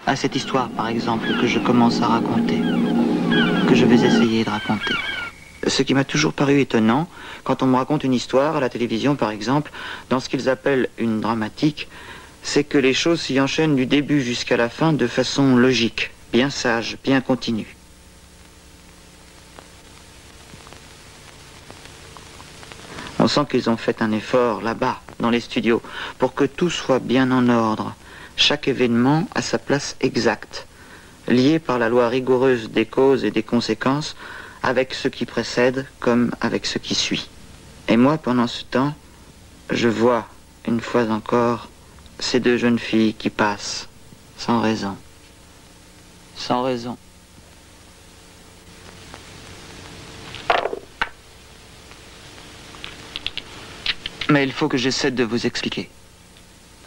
à cette histoire, par exemple, que je commence à raconter, que je vais essayer de raconter. Ce qui m'a toujours paru étonnant, quand on me raconte une histoire, à la télévision par exemple, dans ce qu'ils appellent une dramatique, c'est que les choses s'y enchaînent du début jusqu'à la fin de façon logique, bien sage, bien continue. On sent qu'ils ont fait un effort là-bas, dans les studios, pour que tout soit bien en ordre, chaque événement à sa place exacte, lié par la loi rigoureuse des causes et des conséquences, avec ce qui précède comme avec ce qui suit. Et moi, pendant ce temps, je vois, une fois encore, ces deux jeunes filles qui passent, sans raison. Sans raison. Mais il faut que j'essaie de vous expliquer.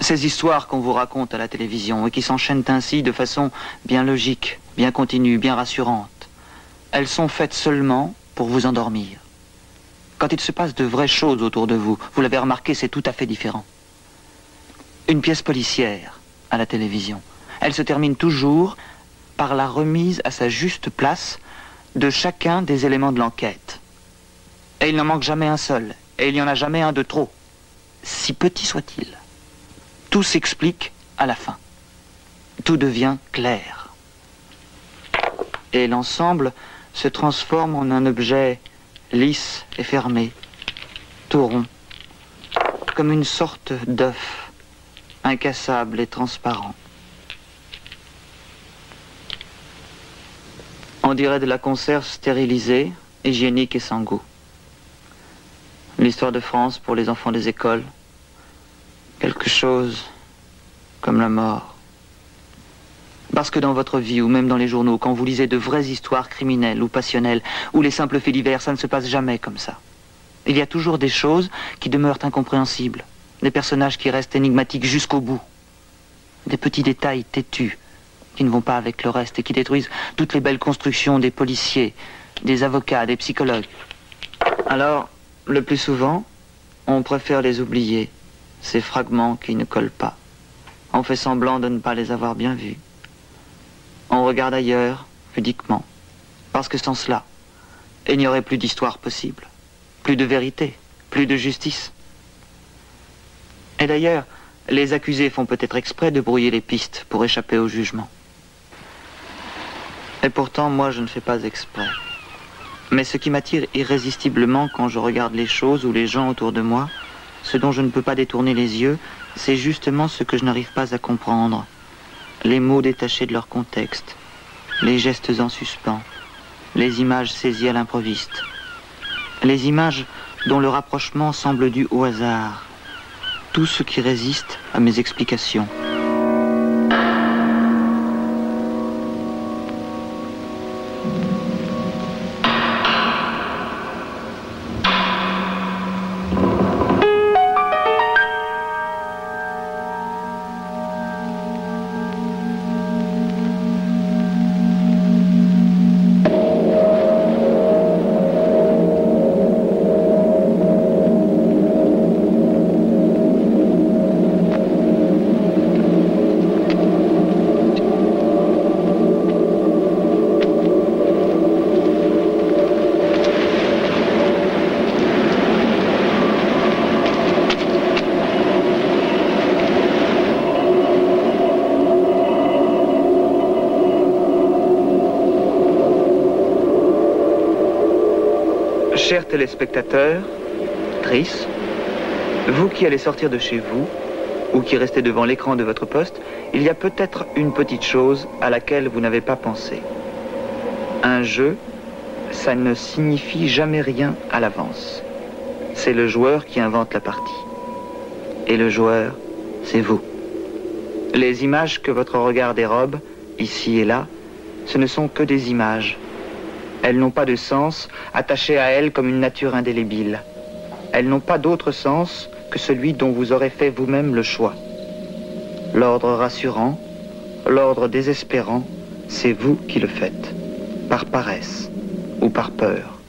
Ces histoires qu'on vous raconte à la télévision et qui s'enchaînent ainsi de façon bien logique, bien continue, bien rassurante, elles sont faites seulement pour vous endormir. Quand il se passe de vraies choses autour de vous, vous l'avez remarqué, c'est tout à fait différent. Une pièce policière à la télévision, elle se termine toujours par la remise à sa juste place de chacun des éléments de l'enquête. Et il n'en manque jamais un seul, et il n'y en a jamais un de trop, si petit soit-il. Tout s'explique à la fin. Tout devient clair. Et l'ensemble se transforme en un objet lisse et fermé, tout rond, comme une sorte d'œuf, incassable et transparent. On dirait de la conserve stérilisée, hygiénique et sans goût. L'histoire de France pour les enfants des écoles, quelque chose comme la mort. Parce que dans votre vie, ou même dans les journaux, quand vous lisez de vraies histoires criminelles ou passionnelles, ou les simples faits divers, ça ne se passe jamais comme ça. Il y a toujours des choses qui demeurent incompréhensibles, des personnages qui restent énigmatiques jusqu'au bout, des petits détails têtus qui ne vont pas avec le reste et qui détruisent toutes les belles constructions des policiers, des avocats, des psychologues. Alors, le plus souvent, on préfère les oublier, ces fragments qui ne collent pas. On fait semblant de ne pas les avoir bien vus. On regarde ailleurs, pudiquement, parce que sans cela, il n'y aurait plus d'histoire possible, plus de vérité, plus de justice. Et d'ailleurs, les accusés font peut-être exprès de brouiller les pistes pour échapper au jugement. Et pourtant, moi, je ne fais pas exprès. Mais ce qui m'attire irrésistiblement quand je regarde les choses ou les gens autour de moi, ce dont je ne peux pas détourner les yeux, c'est justement ce que je n'arrive pas à comprendre. Les mots détachés de leur contexte, les gestes en suspens, les images saisies à l'improviste, les images dont le rapprochement semble dû au hasard, tout ce qui résiste à mes explications. Chers téléspectateurs, actrices, vous qui allez sortir de chez vous, ou qui restez devant l'écran de votre poste, il y a peut-être une petite chose à laquelle vous n'avez pas pensé. Un jeu, ça ne signifie jamais rien à l'avance. C'est le joueur qui invente la partie. Et le joueur, c'est vous. Les images que votre regard dérobe, ici et là, ce ne sont que des images. Elles n'ont pas de sens attaché à elles comme une nature indélébile. Elles n'ont pas d'autre sens que celui dont vous aurez fait vous-même le choix. L'ordre rassurant, l'ordre désespérant, c'est vous qui le faites, par paresse ou par peur.